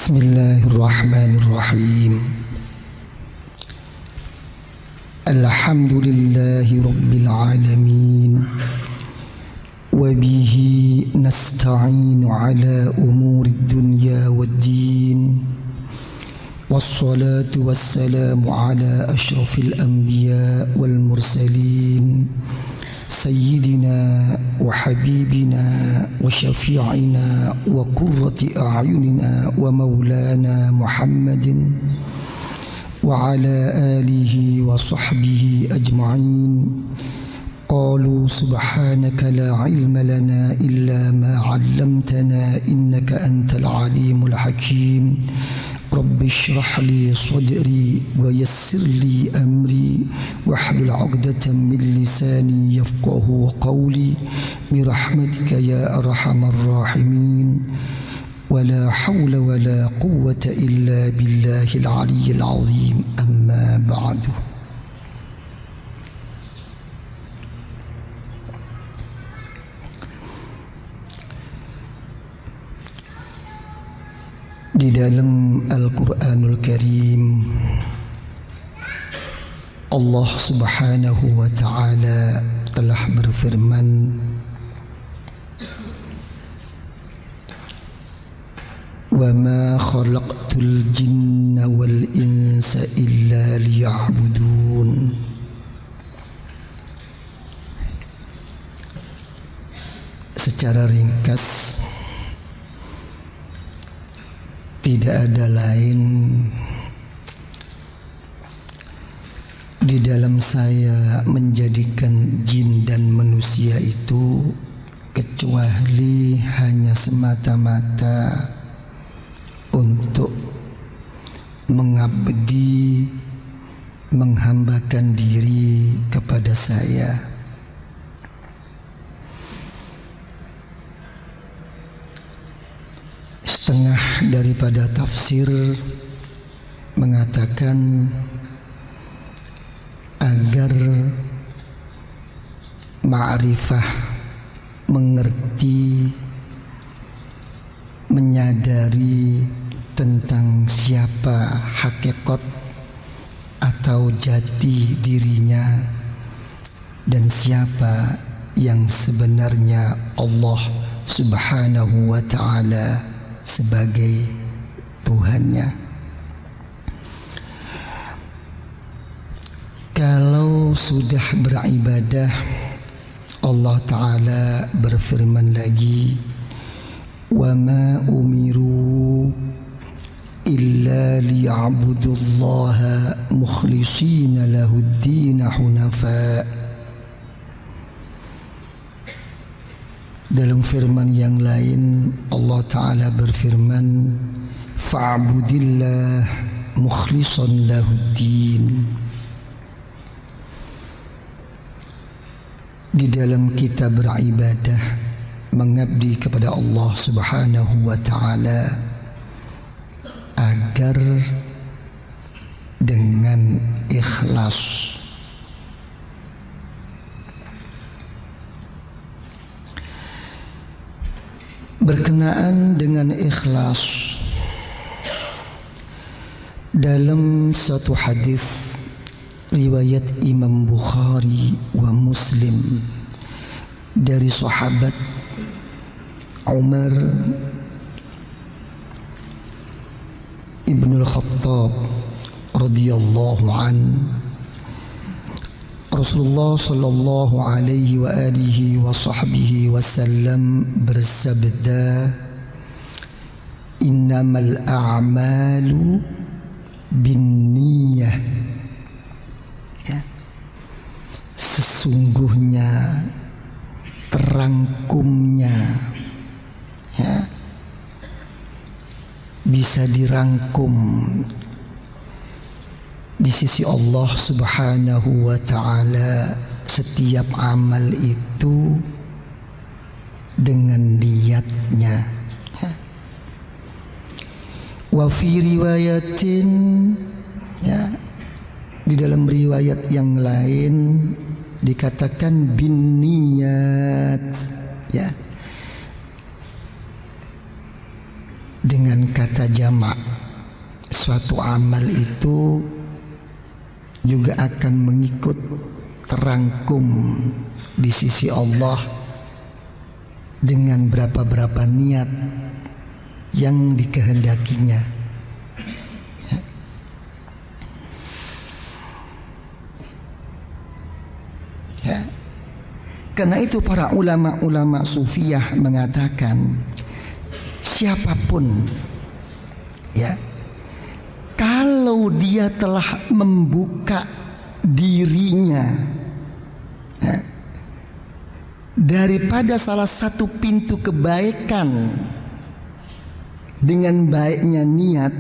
Bismillahirrahmanirrahim. Alhamdulillahi rabbil alamin. Wa bihi nasta'inu ala umurid dunya waddin. Wassalatu wassalamu ala ashrafil anbiya wal mursalin. سيدنا وحبيبنا وشفيعنا وقرة أعيننا ومولانا محمد وعلى آله وصحبه أجمعين. قالوا سبحانك لا علم لنا إلا ما علمتنا إنك أنت العليم الحكيم. رب اشرح لي صدري ويسر لي أمري واحلل عقدة من لساني يفقه قولي برحمتك يا أرحم الراحمين. ولا حول ولا قوة إلا بالله العلي العظيم. أما بعد. Di dalam Al-Quranul Karim, Allah Subhanahu wa Ta'ala telah berfirman, "Wa ma khalaqtul jinna wal insa illa liya'budun." Secara ringkas, tidak ada lain di dalam saya menjadikan jin dan manusia itu kecuali hanya semata-mata untuk mengabdi, menghambakan diri kepada saya. Setengah daripada tafsir mengatakan agar ma'rifah, mengerti, menyadari tentang siapa hakikat atau jati dirinya dan siapa yang sebenarnya Allah Subhanahu wa Ta'ala sebagai Tuhannya. Kalau sudah beribadah, Allah Ta'ala berfirman lagi, "Wa ma umiru illa liya'budullaha mukhlishina lahuddin hunafa." Dalam firman yang lain, Allah Ta'ala berfirman, "Fa'budillah mukhlishan lahuddin." Di dalam kita beribadah, mengabdi kepada Allah Subhanahu wa Ta'ala agar dengan ikhlas. Berkenaan dengan ikhlas, dalam satu hadis riwayat Imam Bukhari wa Muslim dari sahabat Umar ibn al-Khattab radhiyallahu an, Rasulullah sallallahu alaihi wa alihi wa sahbihi wasallam bersabda, "Innamal a'malu binniyah." Ya. Sesungguhnya, terangkumnya, ya, bisa dirangkum di sisi Allah Subhanahu wa Ta'ala setiap amal itu dengan niatnya. Wa fi riwayatin, ya, di dalam riwayat yang lain dikatakan bin niyat, ya, dengan kata jamak, suatu amal itu juga akan mengikut terangkum di sisi Allah dengan berapa niat yang dikehendakinya. Ya. Karena itu para ulama-ulama sufiyah mengatakan siapapun ya, kalau dia telah membuka dirinya ya, daripada salah satu pintu kebaikan dengan baiknya niat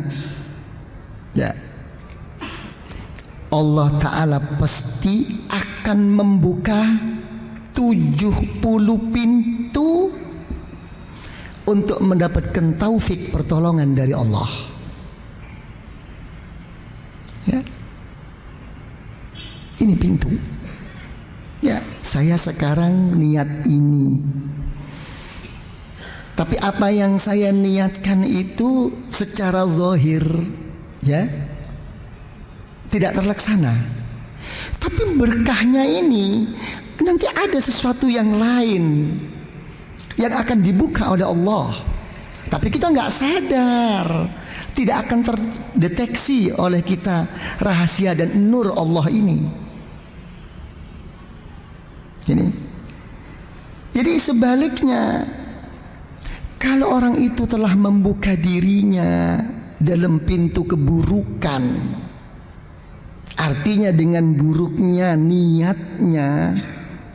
ya, Allah Ta'ala pasti akan membuka 70 pintu untuk mendapatkan taufik pertolongan dari Allah ya. Ini pintu ya, saya sekarang niat ini, tapi apa yang saya niatkan itu secara zahir ya tidak terlaksana. Tapi berkahnya ini nanti ada sesuatu yang lain yang akan dibuka oleh Allah, tapi kita nggak sadar, tidak akan terdeteksi oleh kita rahasia dan nur Allah ini. Jadi sebaliknya, kalau orang itu telah membuka dirinya dalam pintu keburukan, artinya dengan buruknya niatnya,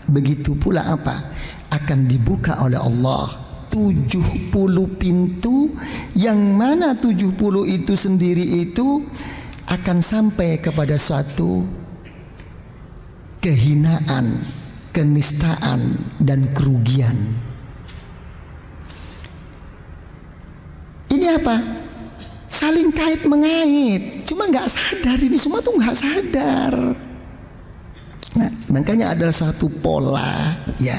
begitu pula apa? Akan dibuka oleh Allah 70 pintu, yang mana 70 itu sendiri itu akan sampai kepada suatu kehinaan, kenistaan dan kerugian. Ini apa? Saling kait mengait. Cuma nggak sadar, ini semua tuh nggak sadar. Nah, makanya ada satu pola ya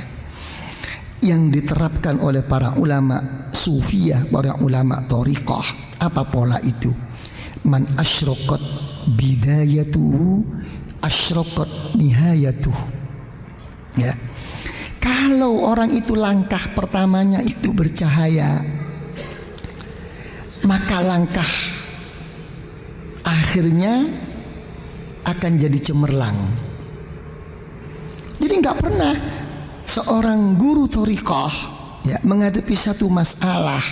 yang diterapkan oleh para ulama sufiyah, para ulama thariqah. Apa pola itu? Man asyraqat bidayatuhu asyraqat nihayatuhu. Ya. Kalau orang itu langkah pertamanya itu bercahaya, maka langkah akhirnya akan jadi cemerlang. Jadi nggak pernah seorang guru thariqah ya menghadapi satu masalah,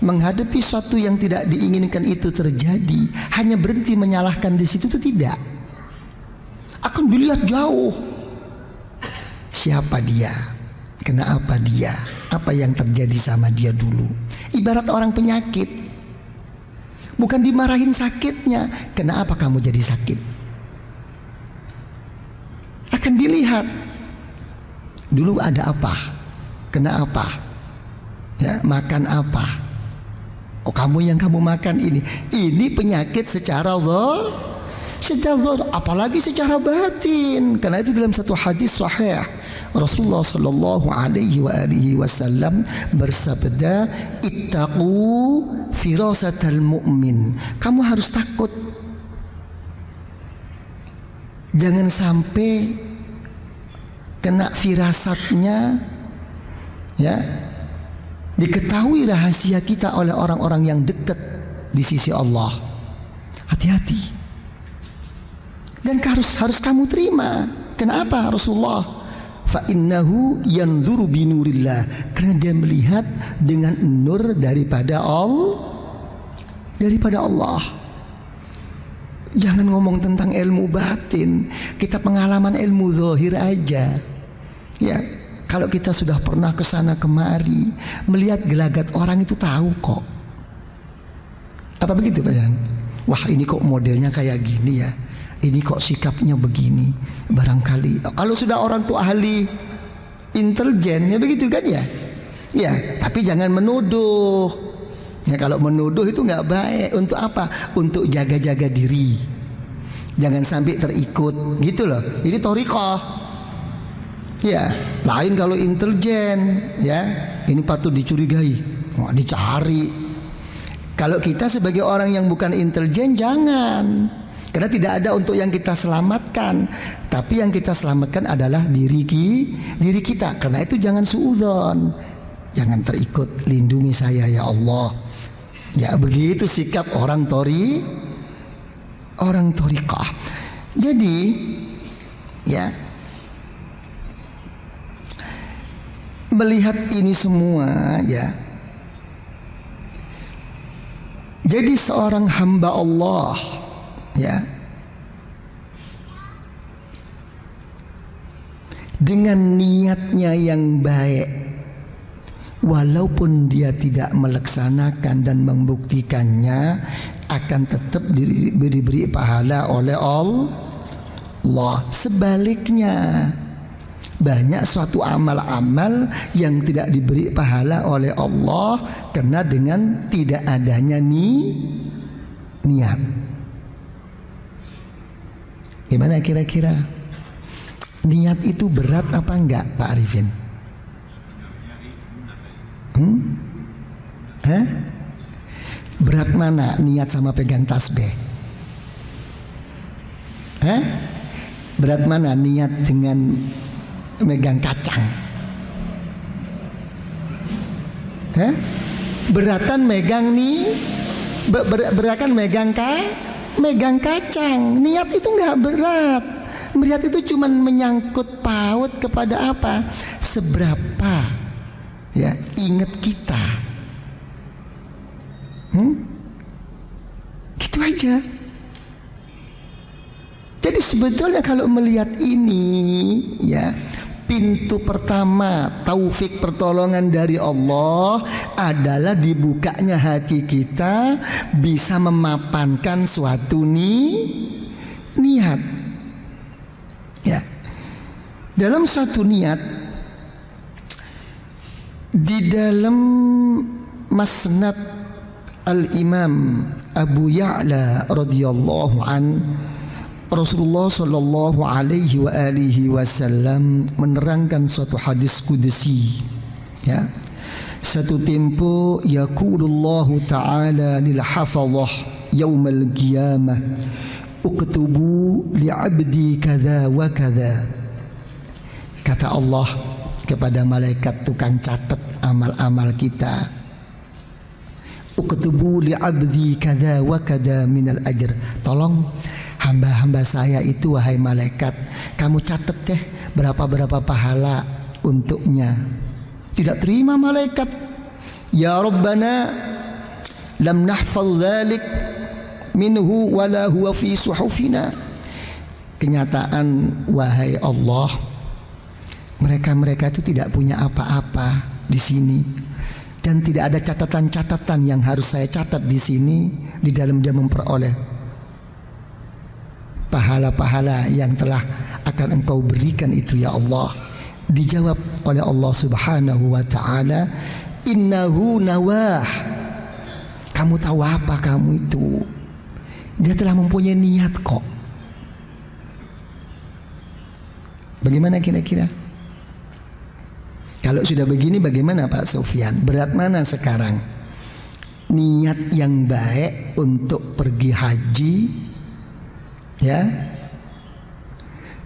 menghadapi sesuatu yang tidak diinginkan itu terjadi, hanya berhenti menyalahkan di situ, itu tidak. Akan dilihat jauh. Siapa dia? Kenapa dia? Apa yang terjadi sama dia dulu? Ibarat orang penyakit, bukan dimarahin sakitnya, kenapa kamu jadi sakit? Akan dilihat dulu ada apa, kenapa, ya makan apa? Oh kamu yang kamu makan ini penyakit secara zahir, apalagi secara batin. Karena itu dalam satu hadis sahih Rasulullah Sallallahu Alaihi Wasallam bersabda, ittaqu firasatal mu'min. Kamu harus takut, jangan sampai kena firasatnya ya, diketahui rahasia kita oleh orang-orang yang dekat di sisi Allah. Hati-hati. Dan harus kamu terima. Kenapa Rasulullah? Fa innahu yanzuru binurillah, karena dia melihat dengan nur daripada Allah. Jangan ngomong tentang ilmu batin, kita pengalaman ilmu zahir aja. Ya, kalau kita sudah pernah kesana kemari, melihat gelagat orang itu tahu kok. Apa begitu Pak Jan? Wah ini kok modelnya kayak gini ya, ini kok sikapnya begini. Barangkali kalau sudah orang tuh ahli intelijen ya begitu kan ya. Ya, tapi jangan menuduh. Ya kalau menuduh itu nggak baik. Untuk apa? Untuk jaga-jaga diri. Jangan sampai terikut gitu loh. Ini thariqah. Ya, lain kalau intelijen ya, ini patut dicurigai. Wah, dicari. Kalau kita sebagai orang yang bukan intelijen, jangan. Karena tidak ada untuk yang kita selamatkan. Tapi yang kita selamatkan adalah diri kita. Karena itu jangan suudzon. Jangan terikut, lindungi saya ya Allah. Ya begitu sikap orang thariqah. Jadi ya, melihat ini semua ya, jadi seorang hamba Allah ya, dengan niatnya yang baik, walaupun dia tidak melaksanakan dan membuktikannya, akan tetap diberi pahala oleh Allah. Sebaliknya, banyak suatu amal-amal yang tidak diberi pahala oleh Allah karena dengan tidak adanya niat. Gimana kira-kira? Niat itu berat apa enggak, Pak Arifin? Berat mana niat sama pegang tasbih? Berat mana niat dengan megang kacang? Beratan megang beratan megang kacang. Niat itu nggak berat. Niat itu cuman menyangkut paut kepada apa? Seberapa ya ingat kita. Gitu aja. Jadi sebetulnya kalau melihat ini ya, pintu pertama taufik pertolongan dari Allah adalah dibukanya hati kita bisa memapankan suatu niat. Ya. Dalam suatu niat, di dalam Masnad Al-Imam Abu Ya'la radhiyallahu an, Rasulullah sallallahu alaihi wa alihi wasallam menerangkan suatu hadis qudsi ya. Satu tempo yaqulullahu ta'ala lil hafadhah yaumal qiyamah uktubu li 'abdi kadza wa kadza. Kata Allah kepada malaikat tukang catat amal-amal kita, uktubu li 'abdi kadza wa kadza minal ajr. Tolong hamba-hamba saya itu wahai malaikat, kamu catat deh berapa pahala untuknya. Tidak terima malaikat. Ya Rabbana lam nahfaz dzalik minhu wala huwa fi suhufina. Kenyataan wahai Allah, mereka itu tidak punya apa-apa di sini dan tidak ada catatan-catatan yang harus saya catat di sini di dalam dia memperoleh pahala-pahala yang telah akan engkau berikan itu ya Allah. Dijawab oleh Allah subhanahu wa ta'ala, innahu nawah. Kamu tahu apa kamu itu? Dia telah mempunyai niat kok. Bagaimana kira-kira? Kalau sudah begini bagaimana Pak Sofyan? Berat mana sekarang? Niat yang baik untuk pergi haji ya,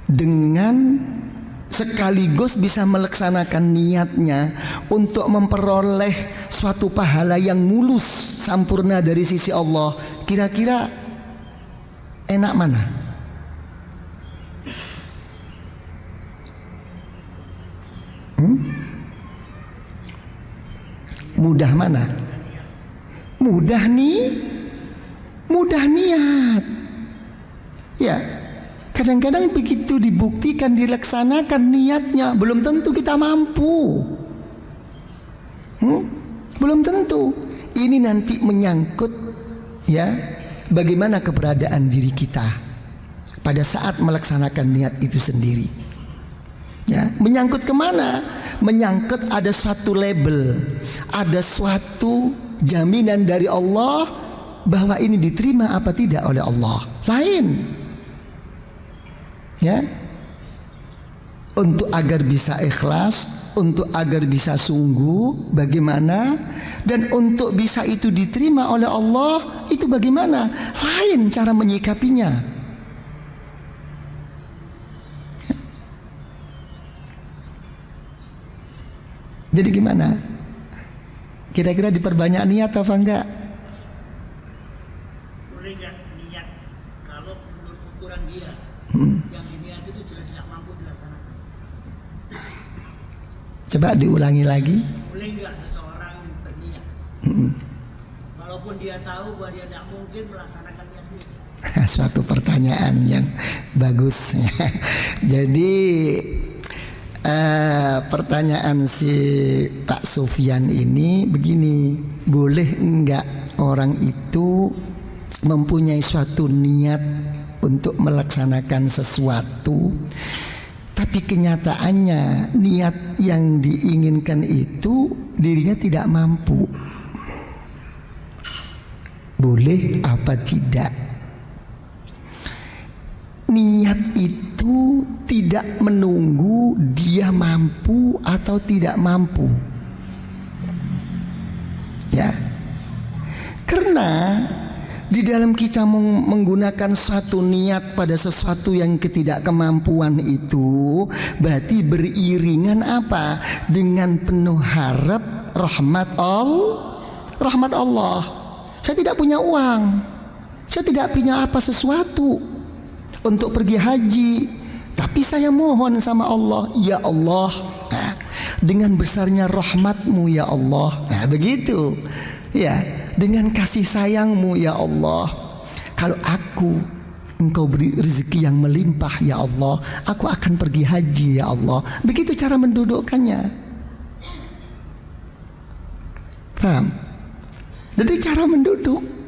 dengan sekaligus bisa melaksanakan niatnya untuk memperoleh suatu pahala yang mulus sampurna dari sisi Allah. Kira-kira enak mana? Mudah mana? Mudah niat. Ya, kadang-kadang begitu dibuktikan, dilaksanakan niatnya, belum tentu kita mampu. Belum tentu. Ini nanti menyangkut ya, bagaimana keberadaan diri kita pada saat melaksanakan niat itu sendiri. Ya, menyangkut kemana? Menyangkut ada suatu label, ada suatu jaminan dari Allah bahwa ini diterima apa tidak oleh Allah. Lain. Ya, untuk agar bisa ikhlas, untuk agar bisa sungguh bagaimana, dan untuk bisa itu diterima oleh Allah itu bagaimana? Lain cara menyikapinya. Jadi gimana? Kira-kira diperbanyak niat apa enggak? Boleh nggak niat kalau menurut ukuran dia yang diniat itu jelas tidak mampu dilaksanakan? Coba diulangi lagi. Boleh nggak seseorang berniat walaupun dia tahu bahwa dia tidak mungkin melaksanakan niat itu? Suatu pertanyaan yang bagus. Jadi pertanyaan si Pak Sufyan ini begini, boleh enggak orang itu mempunyai suatu niat untuk melaksanakan sesuatu, tapi kenyataannya niat yang diinginkan itu dirinya tidak mampu? Boleh apa tidak? Niat itu tidak menunggu dia mampu atau tidak mampu. Ya. Karena di dalam kita menggunakan suatu niat pada sesuatu yang ketidakmampuan itu berarti beriringan apa? Dengan penuh harap rahmat Allah. Saya tidak punya uang. Saya tidak punya apa sesuatu untuk pergi haji, tapi saya mohon sama Allah, ya Allah, dengan besarnya rahmatmu ya Allah, begitu ya, dengan kasih sayangmu ya Allah, kalau engkau beri rezeki yang melimpah ya Allah, aku akan pergi haji ya Allah. Begitu cara mendudukkannya. Paham? Jadi cara menduduk.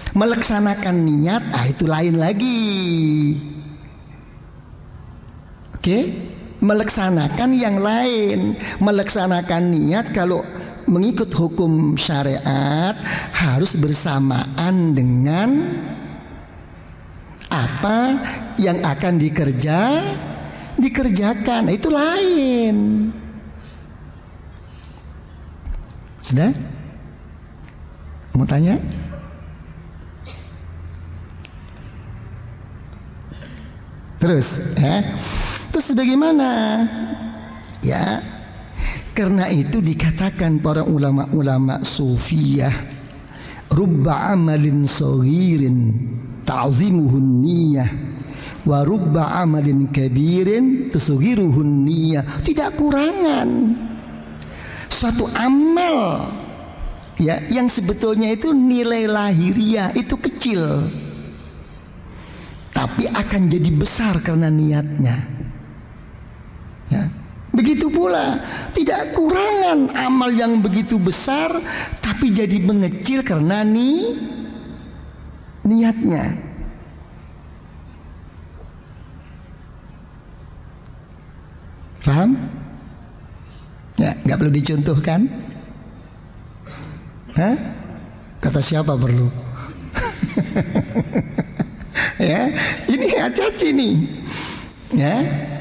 Melaksanakan niat, itu lain lagi. Oke? Melaksanakan yang lain. Melaksanakan niat kalau mengikut hukum syariat harus bersamaan dengan apa yang akan dikerjakan. Itu lain. Sudah? Mau tanya? Terus bagaimana? Ya, karena itu dikatakan para ulama-ulama sufiyah, rubba amalin saghirin ta'zimuhun niyah wa rubba amalin kabirin tusghiruhun niyah. Tidak kurangan suatu amal ya yang sebetulnya itu nilai lahiriah itu kecil, tapi akan jadi besar karena niatnya. Ya. Begitu pula tidak kurangan amal yang begitu besar tapi jadi mengecil karena niatnya. Paham? Ya, nggak perlu dicontohkan. Hah? Kata siapa perlu? Ya, ini hati-hati nih.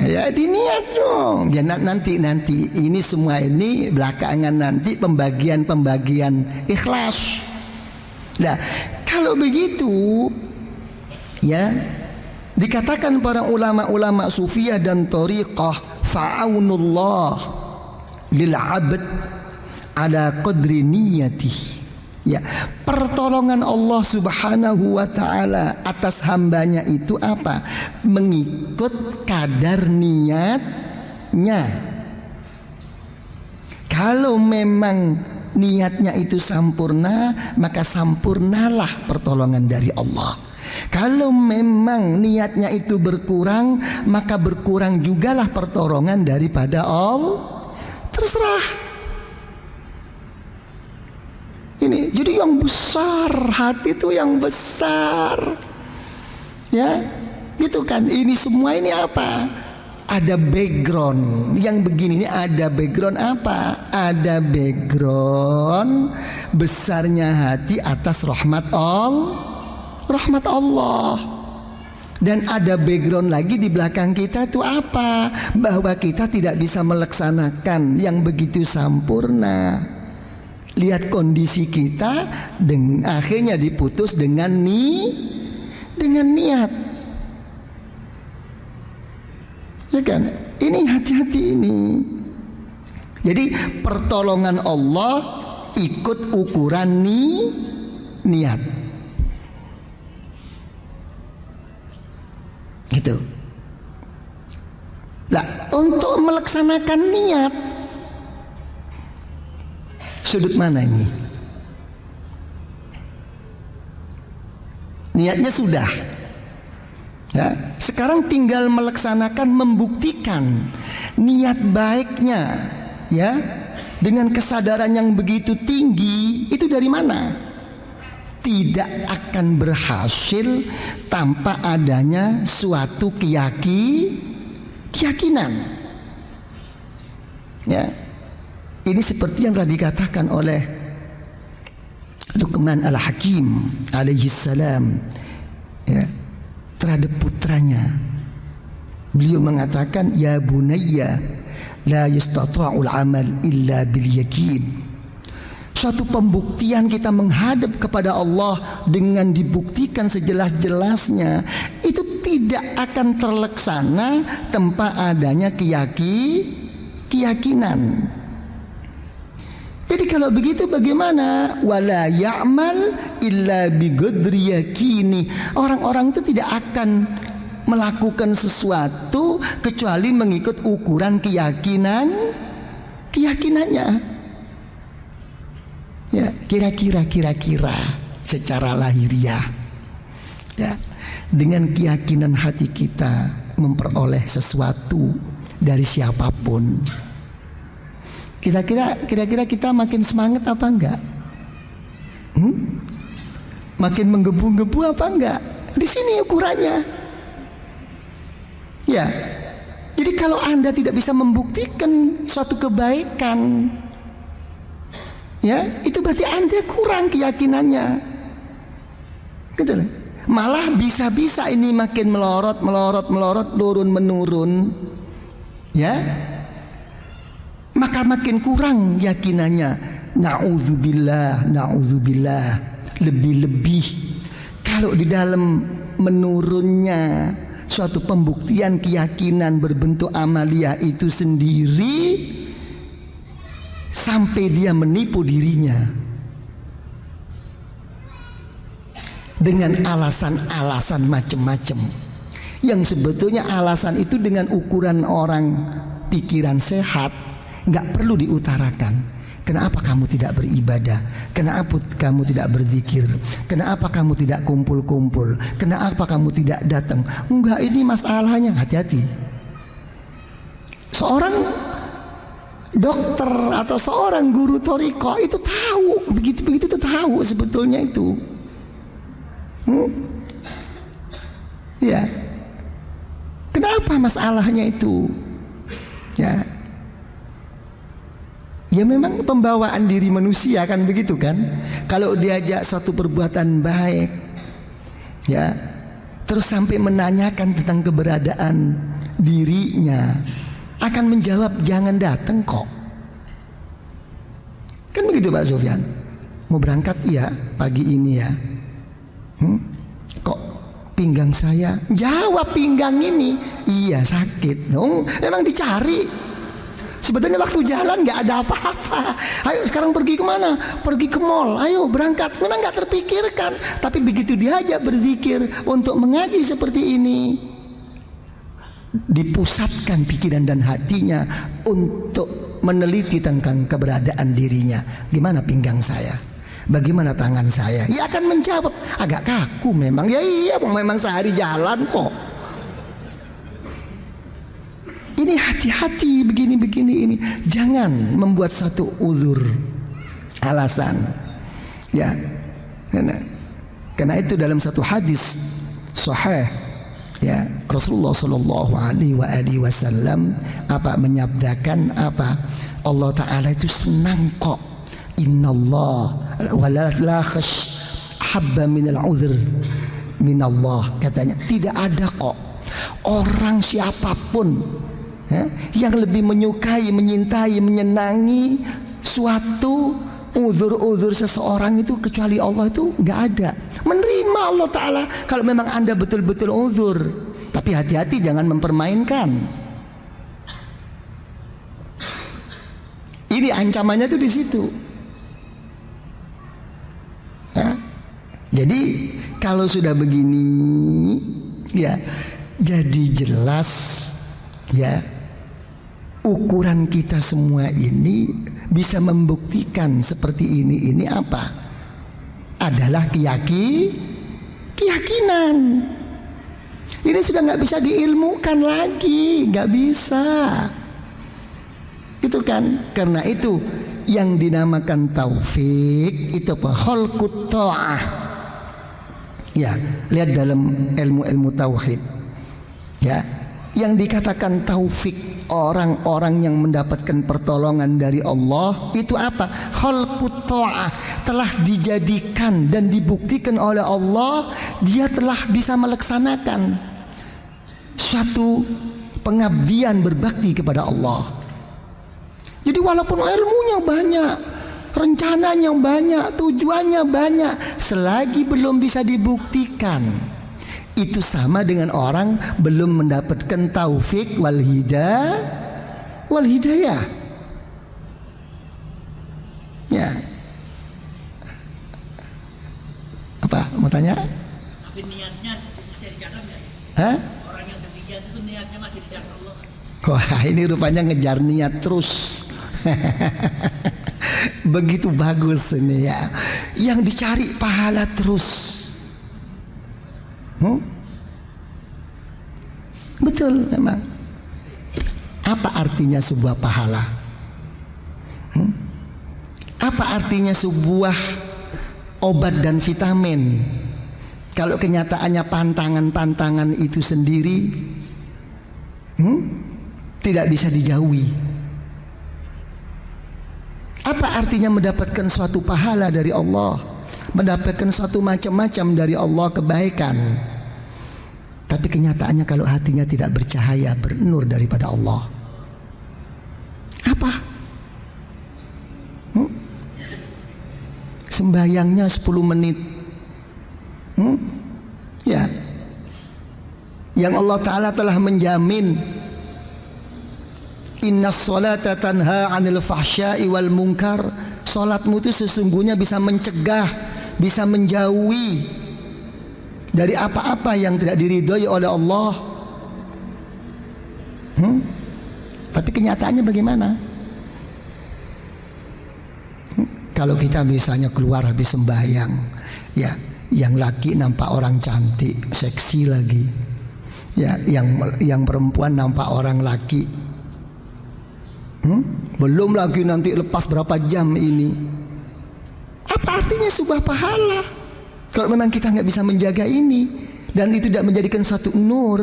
Ya diniat dong. Ya nanti ini semua ini belakangan nanti pembagian ikhlas. Nah, kalau begitu ya dikatakan para ulama-ulama sufiyah dan thariqah, fa'aunullah lil 'abd ala qadri niyatihi. Ya, pertolongan Allah Subhanahu wa taala atas hambanya itu apa? Mengikut kadar niatnya. Kalau memang niatnya itu sampurna, maka sampurnalah pertolongan dari Allah. Kalau memang niatnya itu berkurang, maka berkurang jugalah pertolongan daripada Allah. Terserah. Ini jadi yang besar, hati itu yang besar. Ya, gitu kan. Ini semua ini apa? Ada background yang begini. Ini ada background apa? Ada background besarnya hati atas rahmat Allah. Dan ada background lagi di belakang kita itu apa? Bahwa kita tidak bisa melaksanakan yang begitu sempurna. Lihat kondisi kita, akhirnya diputus dengan niat. Ya kan? Ini hati-hati ini. Jadi pertolongan Allah ikut ukuran niat. Gitu. Nah, untuk melaksanakan niat, sudut mana ini? Niatnya sudah. Ya, sekarang tinggal melaksanakan, membuktikan niat baiknya, ya, dengan kesadaran yang begitu tinggi itu dari mana? Tidak akan berhasil tanpa adanya suatu keyakinan. Ya, ini seperti yang telah dikatakan oleh Luqman Al-Hakim alaihi salam, ya, terhadap putranya. Beliau mengatakan, ya bunayya la yastata'ul amal illa bil yakin. Suatu pembuktian kita menghadap kepada Allah dengan dibuktikan sejelas-jelasnya itu tidak akan terlaksana tanpa adanya keyakinan. Jadi kalau begitu bagaimana? Wala ya'mal illa biqadri yakini. Orang-orang itu tidak akan melakukan sesuatu kecuali mengikut ukuran keyakinannya. Ya, kira-kira secara lahiriah, ya, dengan keyakinan hati kita memperoleh sesuatu dari siapapun. Kira-kira kita makin semangat apa enggak? Makin menggebu-gebu apa enggak? Di sini ukurannya. Ya. Jadi kalau Anda tidak bisa membuktikan suatu kebaikan, ya, itu berarti Anda kurang keyakinannya. Gitu loh. Malah bisa-bisa ini makin melorot, turun menurun. Ya. Maka makin kurang yakinannya. Na'udzubillah. Lebih-lebih kalau di dalam menurunnya suatu pembuktian keyakinan berbentuk amalia itu sendiri, sampai dia menipu dirinya dengan alasan-alasan macam-macam, yang sebetulnya alasan itu dengan ukuran orang pikiran sehat nggak perlu diutarakan. Kenapa kamu tidak beribadah? Kenapa kamu tidak berzikir? Kenapa kamu tidak kumpul-kumpul? Kenapa kamu tidak datang? Enggak, ini masalahnya. Hati-hati. Seorang dokter atau seorang guru thariqah itu tahu, begitu itu tahu sebetulnya itu. Ya. Kenapa masalahnya itu? Ya. Ya memang pembawaan diri manusia kan begitu kan. Kalau diajak suatu perbuatan baik, ya, terus sampai menanyakan tentang keberadaan dirinya, akan menjawab jangan datang kok. Kan begitu Pak Sufyan. Mau berangkat iya pagi ini ya. Kok pinggang saya? Jawab pinggang ini. Iya sakit. Memang dicari. Sebetulnya waktu jalan nggak ada apa-apa. Ayo sekarang pergi kemana? Pergi ke mall. Ayo berangkat. Memang nggak terpikirkan. Tapi begitu diajak berzikir untuk mengaji seperti ini, dipusatkan pikiran dan hatinya untuk meneliti tentang keberadaan dirinya. Gimana pinggang saya? Bagaimana tangan saya? Ya akan menjawab agak kaku memang. Ya iya memang sehari jalan kok. Ini hati-hati begini ini. Jangan membuat satu uzur, alasan. Ya. Karena itu dalam satu hadis sahih, ya, Rasulullah sallallahu alaihi wasallam menyabdakan Allah Ta'ala itu senang kok. Innallah wala khash habba minal uzr minallah, katanya. Tidak ada kok orang siapapun yang lebih menyukai, menyintai, menyenangi suatu uzur-uzur seseorang itu kecuali Allah. Itu nggak ada. Menerima Allah Ta'ala kalau memang Anda betul-betul uzur. Tapi hati-hati jangan mempermainkan. Ini ancamannya tuh di situ. Jadi kalau sudah begini, ya, jadi jelas, ya, ukuran kita semua ini bisa membuktikan seperti ini. Ini apa? Adalah keyakinan. Ini sudah nggak bisa diilmukan lagi, nggak bisa. Itu kan, karena itu yang dinamakan taufik itu apa? Khalqut ta'ah. Ya, lihat dalam ilmu-ilmu tauhid. Ya, yang dikatakan taufik, orang-orang yang mendapatkan pertolongan dari Allah itu apa? Khalqut ta'ah, telah dijadikan dan dibuktikan oleh Allah dia telah bisa melaksanakan suatu pengabdian berbakti kepada Allah. Jadi walaupun ilmunya banyak, rencananya banyak, tujuannya banyak, selagi belum bisa dibuktikan, itu sama dengan orang belum mendapatkan taufik wal hidayah. Ya. Apa mau tanya? Tapi niatnya masih dicatat nggak? Hah? Orang yang demikian itu niatnya masih dicatat Allah. Wah, ini rupanya ngejar niat terus. Begitu bagus ini ya. Yang dicari pahala terus. Betul memang. Apa artinya sebuah pahala? Apa artinya sebuah obat dan vitamin kalau kenyataannya pantangan-pantangan itu sendiri tidak bisa dijauhi? Apa artinya mendapatkan suatu pahala dari Allah, mendapatkan suatu macam-macam dari Allah kebaikan, tapi kenyataannya kalau hatinya tidak bercahaya, bernur daripada Allah? Apa? Sembayangnya 10 menit, ya, yang Allah Ta'ala telah menjamin inna sholata tanha 'anil fahsya'i wal munkar. Salatmu itu sesungguhnya bisa mencegah, bisa menjauhi dari apa-apa yang tidak diridhoi oleh Allah. Tapi kenyataannya bagaimana? Kalau kita misalnya keluar habis sembahyang, ya, yang laki nampak orang cantik, seksi lagi, ya, yang perempuan nampak orang laki. Belum lagi nanti lepas berapa jam ini. Apa artinya sebuah pahala kalau memang kita nggak bisa menjaga ini dan itu tidak menjadikan suatu nur?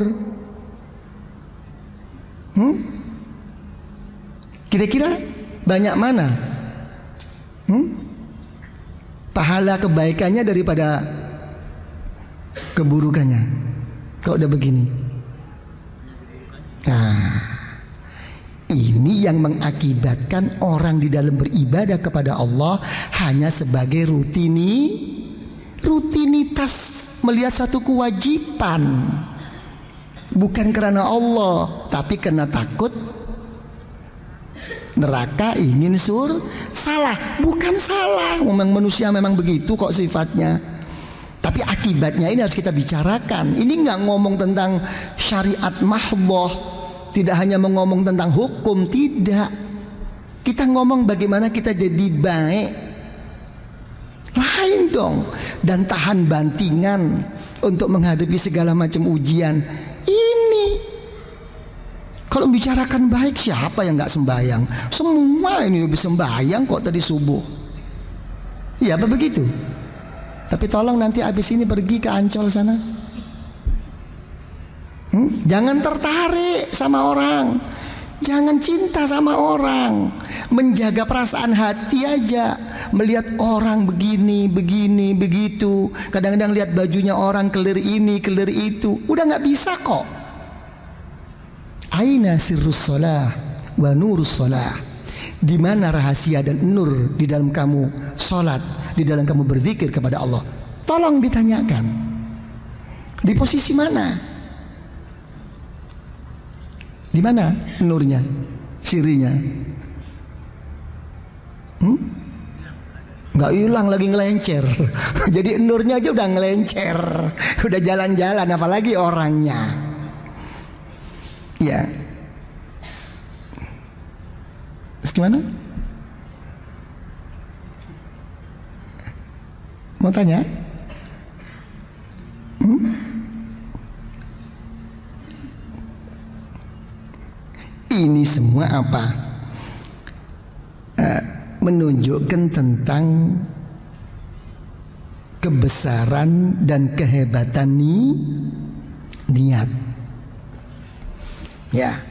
Kira-kira banyak mana pahala kebaikannya daripada keburukannya kalau udah begini? Nah, ini yang mengakibatkan orang di dalam beribadah kepada Allah hanya sebagai rutinitas, melihat satu kewajiban, bukan karena Allah, tapi karena takut neraka, ingin salah. Bukan salah, memang manusia memang begitu kok sifatnya. Tapi akibatnya ini harus kita bicarakan. Ini nggak ngomong tentang syariat mahdhah, tidak hanya mengomong tentang hukum, tidak. Kita ngomong bagaimana kita jadi baik. Lain dong. Dan tahan bantingan untuk menghadapi segala macam ujian. Ini kalau bicarakan baik, siapa yang gak sembahyang? Semua ini lebih sembahyang kok tadi subuh. Ya apa begitu? Tapi tolong nanti habis ini pergi ke Ancol sana. Jangan tertarik sama orang, jangan cinta sama orang, menjaga perasaan hati aja. Melihat orang begini, begitu, Kadang-kadang lihat bajunya orang, kelir ini, kelir itu, udah nggak bisa kok. Aina sirrus shalah wa nurus shalah. Di mana rahasia dan nur di dalam kamu salat, di dalam kamu berzikir kepada Allah? Tolong ditanyakan. Di posisi mana? Di mana nurnya, sirinya? Nggak hilang, lagi ngelencer. Jadi nurnya aja udah ngelencer, udah jalan-jalan, apalagi orangnya. Ya. Terus gimana? Mau tanya? Ini semua apa? Menunjukkan tentang kebesaran dan kehebatan niat. Ya,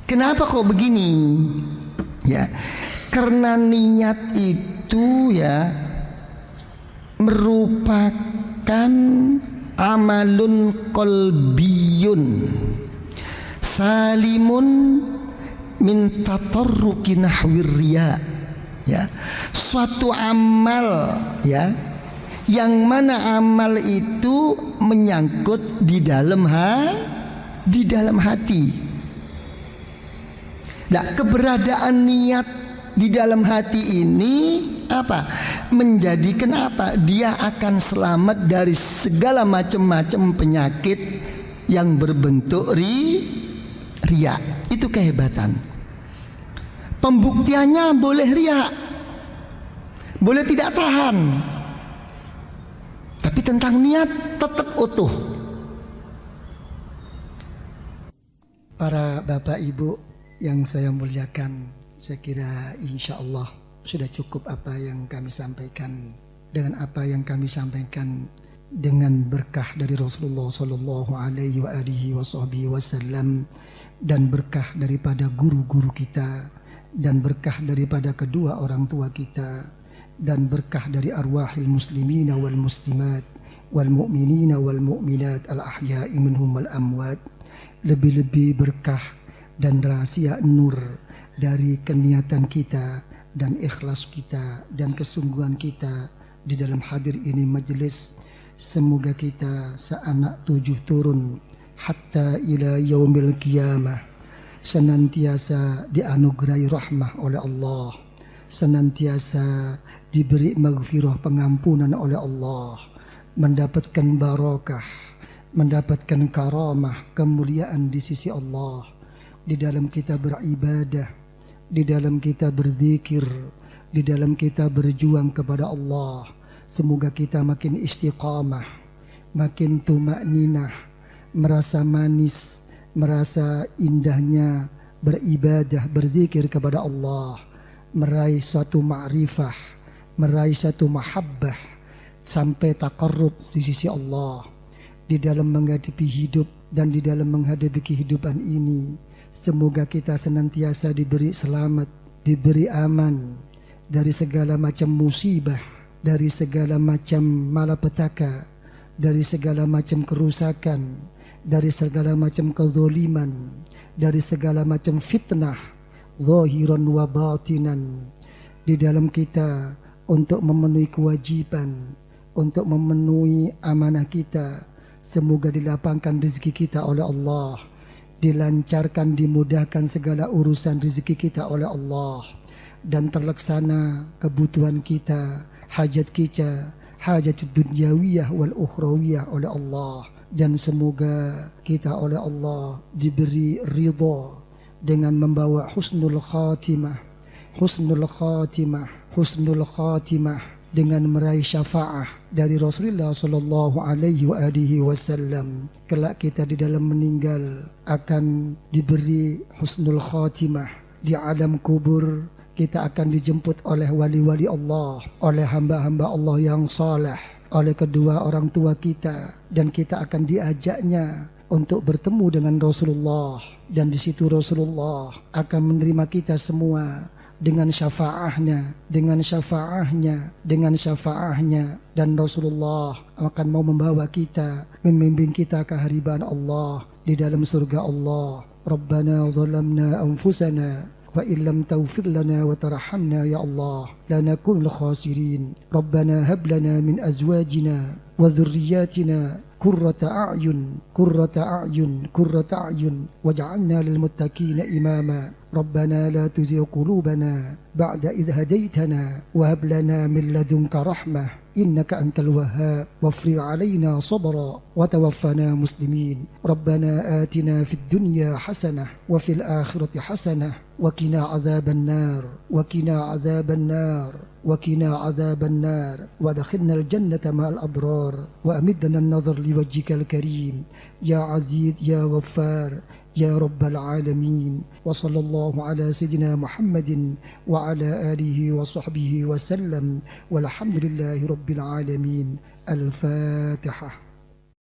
kenapa kok begini? Ya, karena niat itu ya merupakan amalun qalbiyun salimun min tatarruki nahwir riya. Ya, suatu amal ya yang mana amal itu menyangkut di dalam hati. Nah, keberadaan niat di dalam hati ini apa? Menjadikan apa? Dia akan selamat dari segala macam penyakit yang berbentuk riya. Itu kehebatan. Pembuktiannya boleh riya, boleh tidak tahan, tapi tentang niat tetap utuh. Para bapak ibu yang saya muliakan, saya kira insya Allah sudah cukup apa yang kami sampaikan. Dengan apa yang kami sampaikan, dengan berkah dari Rasulullah Sallallahu Alaihi Wasallam dan berkah daripada guru-guru kita, dan berkah daripada kedua orang tua kita, dan berkah dari arwahil muslimina wal muslimat wal mu'minina wal mu'minat al ahya'i minhum wal amwat. Lebih-lebih berkah dan rahasia nur dari keniatan kita dan ikhlas kita dan kesungguhan kita di dalam hadir ini majelis. Semoga kita seanak 7 turun hatta ila yaumil qiyamah senantiasa dianugerahi rahmah oleh Allah, senantiasa diberi maghfirah, pengampunan oleh Allah, mendapatkan barokah, mendapatkan karamah, kemuliaan di sisi Allah, di dalam kita beribadah, di dalam kita berzikir, di dalam kita berjuang kepada Allah. Semoga kita makin istiqamah, makin tumakninah, merasa manis, merasa indahnya beribadah, berzikir kepada Allah, meraih suatu ma'rifah, meraih suatu mahabbah, sampai taqarrub di sisi Allah. Di dalam menghadapi hidup dan di dalam menghadapi kehidupan ini, semoga kita senantiasa diberi selamat, diberi aman dari segala macam musibah, dari segala macam malapetaka, dari segala macam kerusakan, dari segala macam kezaliman, dari segala macam fitnah zahiran wa batinan. Di dalam kita untuk memenuhi kewajiban, untuk memenuhi amanah kita, semoga dilapangkan rezeki kita oleh Allah, dilancarkan, dimudahkan segala urusan rezeki kita oleh Allah, dan terlaksana kebutuhan kita, hajat kita, hajat dunyawiyah wal ukhrawiyah oleh Allah. Dan semoga kita oleh Allah diberi ridha dengan membawa husnul khatimah, husnul khatimah, husnul khatimah, dengan meraih syafaah dari Rasulullah Sallallahu Alaihi Wasallam. Kelak kita di dalam meninggal akan diberi husnul khatimah di alam kubur. Kita akan dijemput oleh wali-wali Allah, oleh hamba-hamba Allah yang saleh, oleh kedua orang tua kita, dan kita akan diajaknya untuk bertemu dengan Rasulullah, dan di situ Rasulullah akan menerima kita semua, dengan syafaahnya, dan Rasulullah akan mau membawa kita, membimbing kita ke haribaan Allah di dalam surga Allah. Rabbana zalamna anfusana wa illam taghfir lana wa tarhamna ya Allah lanakunul khasirin. Rabbana hab lana min azwajina wa dhurriyyatina قرة أعين واجعلنا للمتقين إماما ربنا لا تزغ قلوبنا بعد إذ هديتنا وهب لنا من لدنك رحمة إنك أنت الوهاب وافرغ علينا صبرا وتوفنا مسلمين ربنا آتنا في الدنيا حسنة وفي الآخرة حسنة وقنا عذاب النار وادخلنا الجنة مع الأبرار وأمدنا النظر لوجهك الكريم يا عزيز يا غفار يا رب العالمين. وصلى الله على سيدنا محمد وعلى آله وصحبه وسلم والحمد لله رب العالمين. الفاتحة.